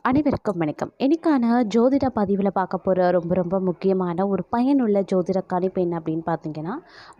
அனைவருக்கும் வணக்கம். இன்னைக்கான ஜோதிட பதிவில் பார்க்க போகிற ரொம்ப முக்கியமான ஒரு பயனுள்ள ஜோதிட கணிப்பு என்ன அப்படின்னு பார்த்தீங்கன்னா,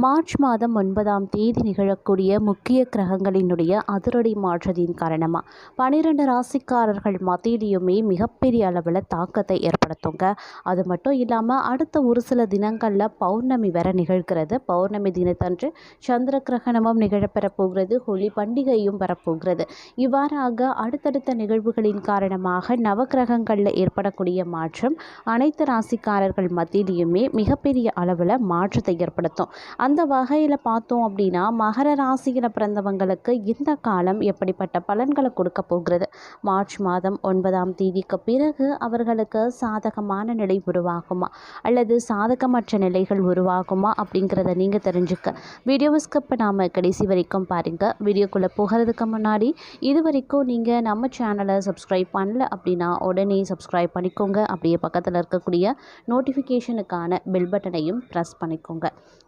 மார்ச் மாதம் 9ஆம் தேதி நிகழக்கூடிய முக்கிய கிரகங்களினுடைய அதிரடி மாற்றத்தின் காரணமாக 12 ராசிக்காரர்கள் மத்தியிலையுமே மிகப்பெரிய அளவில் தாக்கத்தை ஏற்படுத்துங்க. அது மட்டும் இல்லாமல் அடுத்த ஒரு சில தினங்களில் பௌர்ணமி வர நிகழ்கிறது. பௌர்ணமி தினத்தன்று சந்திர கிரகணமும் நிகழப்பெறப் போகிறது. ஹோலி பண்டிகையும் வரப்போகிறது. இவ்வாறாக அடுத்தடுத்த நிகழ்வுகளின் காரணமாக நவக்கிரகங்களில் ஏற்படக்கூடிய மாற்றம் அனைத்து ராசிக்காரர்கள் மத்தியிலையுமே மிகப்பெரிய அளவில் மாற்றத்தை ஏற்படுத்தும். அந்த வகையில் பார்த்தோம் அப்படின்னா, மகர ராசியில் பிறந்தவங்களுக்கு இந்த காலம் எப்படிப்பட்ட பலன்களை கொடுக்க போகிறது, மார்ச் மாதம் 9ஆம் தேதிக்கு பிறகு அவர்களுக்கு சாதகமான நிலை உருவாகுமா அல்லது சாதகமற்ற நிலைகள் உருவாகுமா அப்படிங்கிறத நீங்கள் தெரிஞ்சுக்க வீடியோவை ஸ்கிப் பண்ணாமல் கடைசி வரைக்கும் பாருங்கள். வீடியோக்குள்ளே போகிறதுக்கு முன்னாடி இது வரைக்கும் நீங்கள் நம்ம சேனலை சப்ஸ்கிரைப் பண்ணல அப்படின்னா உடனே சப்ஸ்கிரைப் பண்ணிக்கோங்க. அப்படியே பக்கத்தில் இருக்கக்கூடிய நோட்டிஃபிகேஷனுக்கான பெல் பட்டனையும் ப்ரெஸ் பண்ணிக்கோங்க.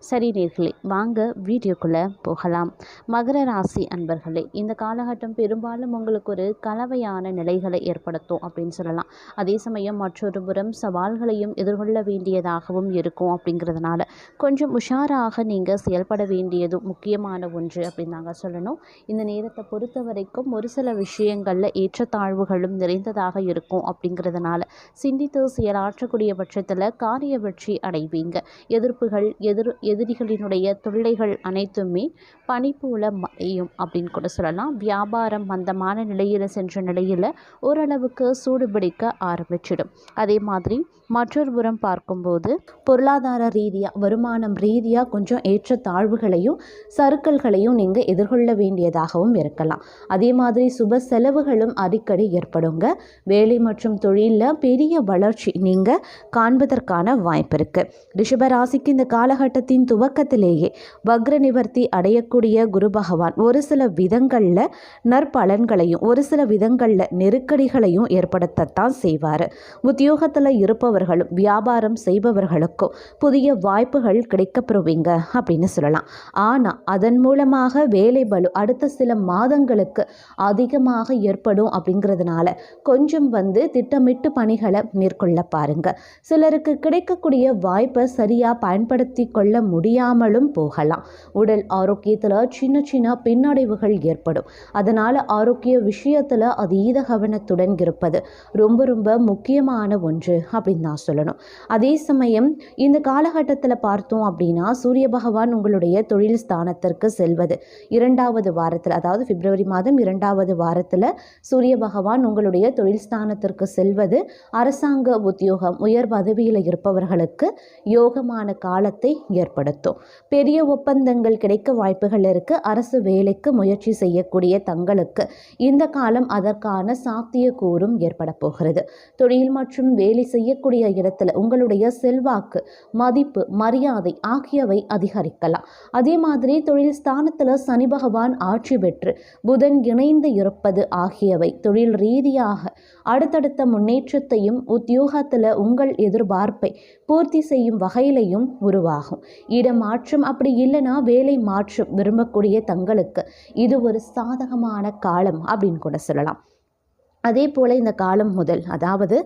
சரி நேர்களே, வாங்க வீடியோக்குள்ளே போகலாம். மகர ராசி அன்பர்களே, இந்த காலகட்டம் பெரும்பாலும் உங்களுக்கு ஒரு கலவையான நிலைகளை ஏற்படுத்தும் அப்படின்னு சொல்லலாம். அதே சமயம் மற்றொரு புறம் சவால்களையும் எதிர்கொள்ள வேண்டியதாகவும் இருக்கும். அப்படிங்கிறதுனால கொஞ்சம் உஷாராக நீங்கள் செயல்பட வேண்டியதும் முக்கியமான ஒன்று அப்படின்னு நாங்கள் சொல்லணும். இந்த நேரத்தை பொறுத்த வரைக்கும் ஒரு சில விஷயங்களில் ஏற்றத்தாழ்வுகளும் நிறைந்ததாக இருக்கும். அப்படிங்கிறதுனால சிந்தித்து செயலாற்றக்கூடிய பட்சத்தில் காரிய வெற்றி அடைவீங்க. எதிர்ப்புகள் எதிரிகளினுடைய தொல்லைகள் அனைத்துமே பனிப்போல மறையும் அப்படின்னு கூட சொல்லலாம். வியாபாரம் மந்தமான நிலையில் சென்ற நிலையில் ஓரளவுக்கு சூடுபிடிக்க ஆரம்பிச்சிடும். அதே மாதிரி மற்றொரு புறம் பார்க்கும்போது பொருளாதார ரீதியாக வருமானம் ரீதியாக கொஞ்சம் ஏற்றத்தாழ்வுகளையும் சறுக்கல்களையும் நீங்கள் எதிர்கொள்ள வேண்டியதாகவும் இருக்கலாம். அதே மாதிரி சுப செலவுகளும் அடிக்கடி ஏற்படுங்க. வேலை மற்றும் தொழிலில் பெரிய வளர்ச்சி நீங்கள் காண்பதற்கான வாய்ப்பு இருக்குது. ரிஷபராசிக்கு இந்த காலகட்டத்தின் துவக்கத்திலேயே வக்ர நிவர்த்தி அடையக்கூடிய குரு பகவான் ஒரு சில விதங்களில் நற்பலன்களையும் ஒரு சில விதங்களில் நெருக்கடிகளையும் ஏற்படுத்தத்தான் செய்வார். உத்தியோகத்தில் இருப்பவர்களும் வியாபாரம் செய்பவர்களுக்கும் புதிய வாய்ப்புகள் கிடைக்கப்பெறுவீங்க அப்படின்னு சொல்லலாம். ஆனால் அதன் மூலமாக வேலை பளு அடுத்த சில மாதங்களுக்கு அதிகமாக ஏற்படும். அப்படிங்கிறதுனால கொஞ்சம் திட்டமிட்டு பணிகளை மேற்கொள்ள பாருங்க. சிலருக்கு கிடைக்கக்கூடிய வாய்ப்பை சரியா பயன்படுத்தி கொள்ள முடியாமலும் போகலாம். உடல் ஆரோக்கியத்தில் சின்ன சின்ன பின்னடைவுகள் ஏற்படும். அதனால ஆரோக்கிய விஷயத்துல அதீத கவனத்துடன் இருப்பது ரொம்ப முக்கியமான ஒன்று அப்படின்னு நான் சொல்லணும். அதே சமயம் இந்த காலகட்டத்தில் பார்த்தோம் அப்படின்னா, சூரிய பகவான் உங்களுடைய தொழில் ஸ்தானத்திற்கு செல்வது 2வது வாரத்தில், அதாவது பிப்ரவரி மாதம் 2வது வாரத்தில் சூரிய பகவான் உங்களுடைய தொழில் ஸ்தானத்திற்கு செல்வது அரசாங்க உத்தியோகம் உயர் பதவியில் இருப்பவர்களுக்கு யோகமான காலத்தை ஏற்படுத்தும். பெரிய ஒப்பந்தங்கள் கிடைக்க வாய்ப்புகள் இருக்கு. அரசு வேலைக்கு முயற்சி செய்யக்கூடிய தங்களுக்கு இந்த காலம் அதற்கான சாத்தியக்கூறும் ஏற்பட போகிறது. தொழில் மற்றும் வேலை செய்யக்கூடிய இடத்துல உங்களுடைய செல்வாக்கு, மதிப்பு, மரியாதை ஆகியவை அதிகரிக்கலாம். அதே மாதிரி தொழில் ஸ்தானத்தில் சனி பகவான் ஆட்சி பெற்று புதன் இணைந்து இருப்பது ஆகியவை தொழில் ரீதியாக அடுத்தடுத்த முன்னேற்றத்தையும் உத்தியோகத்தில் உங்கள் எதிர்பார்ப்பை பூர்த்தி செய்யும் வகையிலையும் உருவாகும். இடமாற்றம் அப்படி இல்லைன்னா வேலை மாற்றம் விரும்பக்கூடிய தங்களுக்கு இது ஒரு சாதகமான காலம் அப்படின்னு கூட சொல்லலாம். அதே போல் இந்த காலம் முதல், அதாவது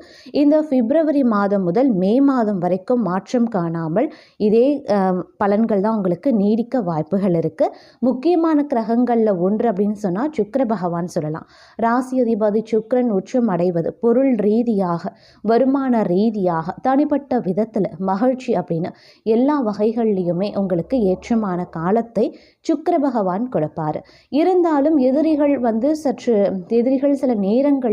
இந்த பிப்ரவரி மாதம் முதல் மே மாதம் வரைக்கும் மாற்றம் காணாமல் இதே பலன்கள் தான் உங்களுக்கு நீடிக்க வாய்ப்புகள் இருக்குது. முக்கியமான கிரகங்களில் ஒன்று அப்படின்னு சொன்னால் சுக்கிர பகவான் சொல்லலாம். ராசி அதிபதி சுக்கிரன் உச்சம் அடைவது பொருள் ரீதியாக, வருமான ரீதியாக, தனிப்பட்ட விதத்தில் மகிழ்ச்சி அப்படின்னு எல்லா வகைகள்லையுமே உங்களுக்கு ஏற்றமான காலத்தை சுக்கிர பகவான் கொடுப்பார். இருந்தாலும் எதிரிகள் சில நேரங்கள்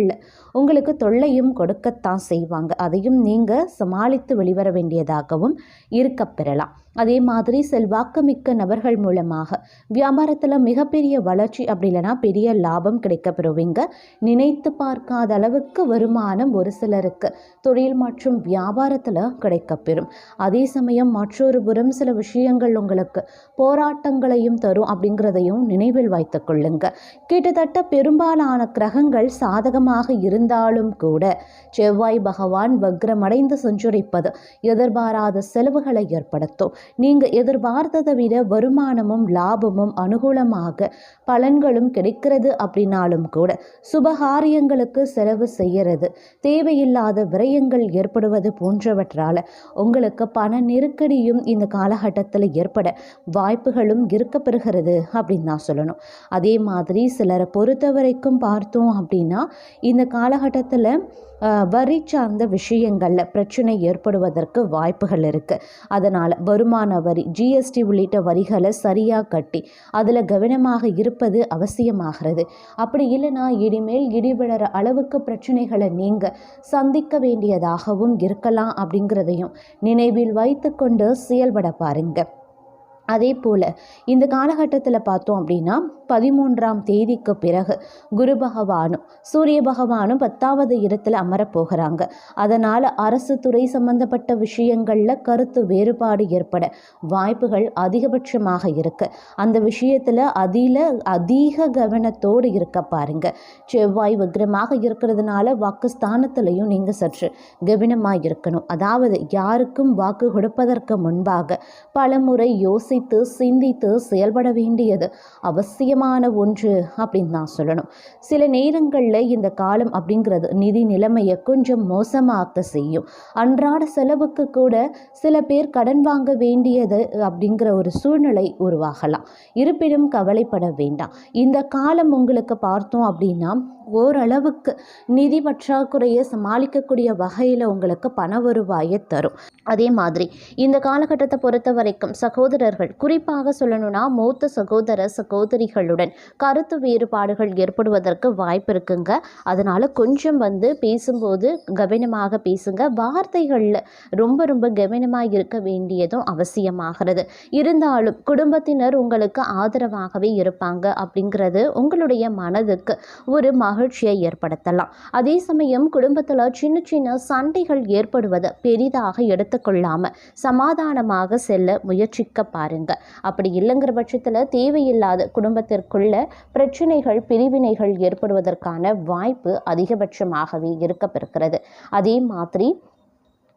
உங்களுக்கு தொல்லையும் கொடுக்கத்தான் செய்வாங்க. அதையும் நீங்கள் சமாளித்து வெளிவர வேண்டியதாகவும் இருக்கப்பெறலாம். அதே மாதிரி செல்வாக்கு மிக்க நபர்கள் மூலமாக வியாபாரத்தில் மிகப்பெரிய வளர்ச்சி அப்படி இல்லைனா பெரிய லாபம் கிடைக்கப்பெறுவீங்க. நினைத்து பார்க்காத அளவுக்கு வருமானம் ஒரு சிலருக்கு தொழில் மற்றும் வியாபாரத்தில் கிடைக்கப்பெறும். அதே சமயம் மற்றொரு புறம் சில விஷயங்கள் உங்களுக்கு போராட்டங்களையும் தரும். அப்படிங்கிறதையும் நினைவில் வைத்து கொள்ளுங்க. கிட்டத்தட்ட பெரும்பாலான கிரகங்கள் சாதகமாக இருந்தாலும் கூட செவ்வாய் பகவான் வக்ரமடைந்து சஞ்சரிப்பது எதிர்பாராத செலவுகளை ஏற்படுத்தும். நீங்கள் எதிர்பார்த்ததை விட வருமானமும் லாபமும் அனுகூலமாக பலன்களும் கிடைக்கிறது அப்படின்னாலும் கூட சுபகாரியங்களுக்கு செலவு செய்கிறது, தேவையில்லாத விரயங்கள் ஏற்படுவது போன்றவற்றால் உங்களுக்கு பண நெருக்கடியும் இந்த காலகட்டத்தில் ஏற்பட வாய்ப்புகளும் இருக்க பெறுகிறது அப்படின்னு தான் சொல்லணும். அதே மாதிரி சிலரை பொறுத்த வரைக்கும் பார்த்தோம் அப்படின்னா இந்த காலகட்டத்தில் வரி சார்ந்த விஷயங்களில் பிரச்சனை ஏற்படுவதற்கு வாய்ப்புகள் இருக்குது. அதனால் வருமான வரி, ஜிஎஸ்டி உள்ளிட்ட வரிகளை சரியாக கட்டி அதில் கவனமாக இருப்பது அவசியமாகிறது. அப்படி இல்லைன்னா இனிமேல் இடிவிழற அளவுக்கு பிரச்சனைகளை நீங்கள் சந்திக்க வேண்டியதாகவும் இருக்கலாம் அப்படிங்கிறதையும் நினைவில் வைத்து கொண்டு செயல்பட பாருங்கள். அதே போல் இந்த காலகட்டத்தில் பார்த்தோம் அப்படின்னா 13ஆம் தேதிக்கு பிறகு குரு பகவானும் சூரிய பகவானும் 10வது இடத்துல அமரப்போகிறாங்க. அதனால் அரசு துறை சம்பந்தப்பட்ட விஷயங்களில் கருத்து வேறுபாடு ஏற்பட வாய்ப்புகள் அதிகபட்சமாக இருக்குது. அந்த விஷயத்தில் அதிக கவனத்தோடு இருக்க பாருங்க. செவ்வாய் வக்ரமாக இருக்கிறதுனால வாக்குஸ்தானத்திலையும் நீங்கள் சற்று கவனமாக இருக்கணும். அதாவது யாருக்கும் வாக்கு கொடுப்பதற்கு முன்பாக பலமுறை சிந்தித்து செயல்பட வேண்டியது அவசியமான ஒன்று அப்படின்னு தான் சொல்லணும். சில நேரங்களில் இந்த காலம் அப்படிங்கிறது நிதி நிலைமையை கொஞ்சம் மோசமாக்க செய்யும். அன்றாட செலவுக்கு கூட சில பேர் கடன் வாங்க வேண்டியது அப்படிங்கிற ஒரு சூழ்நிலை உருவாகலாம். இருப்பினும் கவலைப்பட வேண்டாம். இந்த காலம் உங்களுக்கு பார்த்தோம் அப்படின்னா ஓரளவுக்கு நிதி பற்றாக்குறையை சமாளிக்கக்கூடிய வகையில் உங்களுக்கு பண வருவாயை தரும். அதே மாதிரி இந்த காலகட்டத்தை பொறுத்த வரைக்கும் சகோதரர்கள், குறிப்பாக சொல்லணும்னா மூத்த சகோதர சகோதரிகளுடன் கருத்து வேறுபாடுகள் ஏற்படுவதற்கு வாய்ப்பு இருக்குங்க. அதனால் கொஞ்சம் பேசும்போது கவனமாக பேசுங்க. வார்த்தைகளில் ரொம்ப கவனமாக இருக்க வேண்டியதும் அவசியமாகிறது. இருந்தாலும் குடும்பத்தினர் உங்களுக்கு ஆதரவாகவே இருப்பாங்க அப்படிங்கிறது உங்களுடைய மனதுக்கு ஒரு மகிழ்ச்சியை ஏற்படுத்தலாம். அதே சமயம் குடும்பத்தில் சின்ன சண்டைகள் ஏற்படுவதை பெரிதாக எடுத்துக்கொள்ளாம சமாதானமாக செல்ல முயற்சிக்க பாருங்க. அப்படி இல்லைங்கிற பட்சத்தில் தேவையில்லாத குடும்பத்திற்குள்ள பிரச்சனைகள், பிரிவினைகள் ஏற்படுவதற்கான வாய்ப்பு அதிகபட்சமாகவே இருக்கப்பெறுகிறது. அதே மாதிரி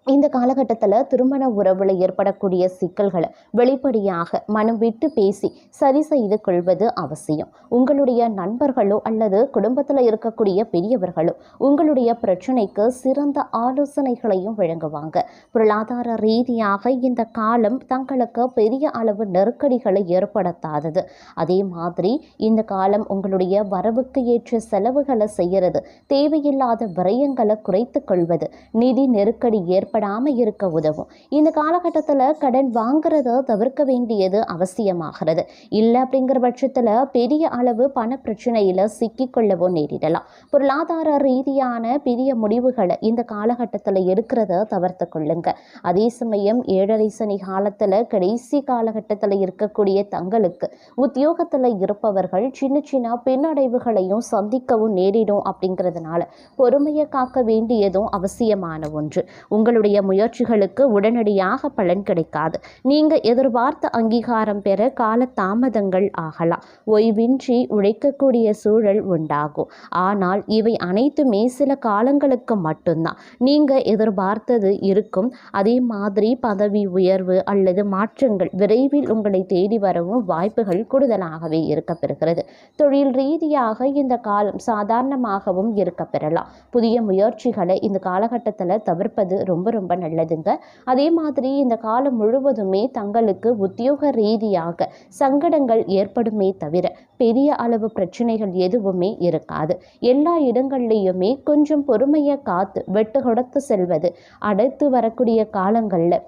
இந்த காலகட்டத்தில் திருமண உறவில் ஏற்படக்கூடிய சிக்கல்களை வெளிப்படையாக மனம் விட்டு பேசி சரி செய்து கொள்வது அவசியம். உங்களுடைய நண்பர்களோ அல்லது குடும்பத்தில் இருக்கக்கூடிய பெரியவர்களோ உங்களுடைய பிரச்சனைக்கு சிறந்த ஆலோசனைகளையும் வழங்குவாங்க. பொருளாதார ரீதியாக இந்த காலம் தங்களுக்கு பெரிய அளவு நெருக்கடிகளை ஏற்படுத்தாதது. அதே மாதிரி இந்த காலம் உங்களுடைய வரவுக்கு ஏற்ற செலவுகளை செய்கிறது, தேவையில்லாத விரயங்களை குறைத்து கொள்வது, நிதி நெருக்கடி ஏற்படாமல் இருக்க உதவும். இந்த காலகட்டத்தில் கடன் வாங்குறத தவிர்க்க வேண்டியது அவசியமாகிறது. இல்லை அப்படிங்கிற பட்சத்தில் பெரிய அளவு பண பிரச்சனையில் சிக்கிக்கொள்ளவோ நேரிடலாம். பொருளாதார ரீதியான பெரிய முடிவுகளை இந்த காலகட்டத்தில் எடுக்கிறத தவிர்த்து கொள்ளுங்க. அதே சமயம் 7.5 சனி காலத்தில் கடைசி காலகட்டத்தில் இருக்கக்கூடிய தங்களுக்கு உத்தியோகத்தில் இருப்பவர்கள் சின்ன பின்னடைவுகளையும் சந்திக்கவும் நேரிடும். அப்படிங்கிறதுனால பொறுமையை காக்க வேண்டியதும் அவசியமான ஒன்று. உங்களுடைய முயற்சிகளுக்கு உடனடியாக பலன் கிடைக்காது. நீங்கள் எதிர்பார்த்த அங்கீகாரம் பெற கால தாமதங்கள் ஆகலாம். ஓய்வின்றி உழைக்கக்கூடிய சூழல் உண்டாகும். ஆனால் இவை அனைத்துமே சில காலங்களுக்கு மட்டும்தான். நீங்கள் எதிர்பார்த்தது இருக்கும். அதே மாதிரி பதவி உயர்வு அல்லது மாற்றங்கள் விரைவில் உங்களை தேடி வரவும் வாய்ப்புகள் கூடுதலாகவே இருக்கப்பெறுகிறது. தொழில் ரீதியாக இந்த காலம் சாதாரணமாகவும் இருக்கப்பெறலாம். புதிய முயற்சிகளை இந்த காலகட்டத்தில் தவிர்ப்பது ரொம்ப நல்லதுங்க. அதே மாதிரி இந்த காலம் முழுவதுமே தங்களுக்கு உத்தியோக ரீதியாக சங்கடங்கள் ஏற்படுமே தவிர பெரிய அளவு பிரச்சனைகள் எதுவுமே இருக்காது. எல்லா இடங்கள்லையுமே கொஞ்சம் பொறுமையை காத்து வெட்டு கொடுத்து செல்வது அடுத்து வரக்கூடிய காலங்களில்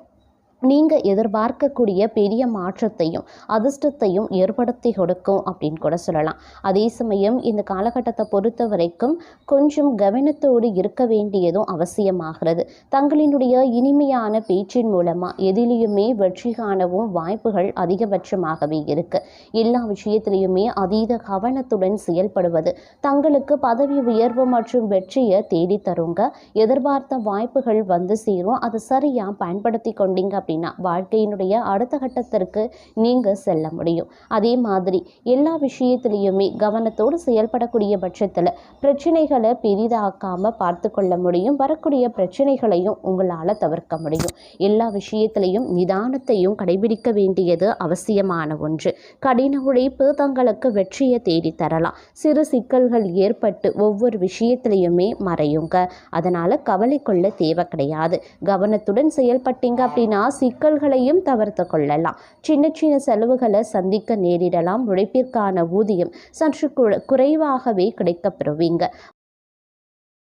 நீங்கள் எதிர்பார்க்கக்கூடிய பெரிய மாற்றத்தையும் அதிர்ஷ்டத்தையும் ஏற்படுத்தி கொடுக்கும் அப்படின்னு கூட சொல்லலாம். அதே சமயம் இந்த காலகட்டத்தை பொறுத்த வரைக்கும் கொஞ்சம் கவனத்தோடு இருக்க வேண்டியதும் அவசியமாகிறது. தங்களினுடைய இனிமையான பேச்சின் மூலமாக எதிலையுமே வெற்றி காணவும் வாய்ப்புகள் அதிகபட்சமாகவே இருக்குது. எல்லா விஷயத்திலையுமே அதீத கவனத்துடன் செயல்படுவது தங்களுக்கு பதவி உயர்வு மற்றும் வெற்றியை தேடி தருங்க. எதிர்பார்த்த வாய்ப்புகள் சேரும். அதை சரியாக பயன்படுத்தி கொண்டீங்க அப்படின்னா வாழ்க்கையினுடைய அடுத்த கட்டத்திற்கு நீங்கள் செல்ல முடியும். அதே மாதிரி எல்லா விஷயத்திலையுமே கவனத்தோடு செயல்படக்கூடிய பட்சத்தில் பிரச்சனைகளை பெரிதாக்காமல் பார்த்து கொள்ள முடியும். வரக்கூடிய பிரச்சனைகளையும் உங்களால் தவிர்க்க முடியும். எல்லா விஷயத்திலையும் நிதானத்தையும் கடைபிடிக்க வேண்டியது அவசியமான ஒன்று. கடின உழைப்பு தங்களுக்கு வெற்றியை தேடி தரலாம். சிறு சிக்கல்கள் ஏற்பட்டு ஒவ்வொரு விஷயத்திலையுமே மறையுங்க. அதனால் கவலை கொள்ள தேவை கிடையாது. கவனத்துடன் செயல்பட்டீங்க அப்படின்னா சிக்கல்களையும் தவிர்த்து கொள்ளலாம். சின்ன சின்ன செலவுகளை சந்திக்க நேரிடலாம். உழைப்பிற்கான ஊதியம் சற்று குறைவாகவே கிடைக்கப்பெறுவீங்க.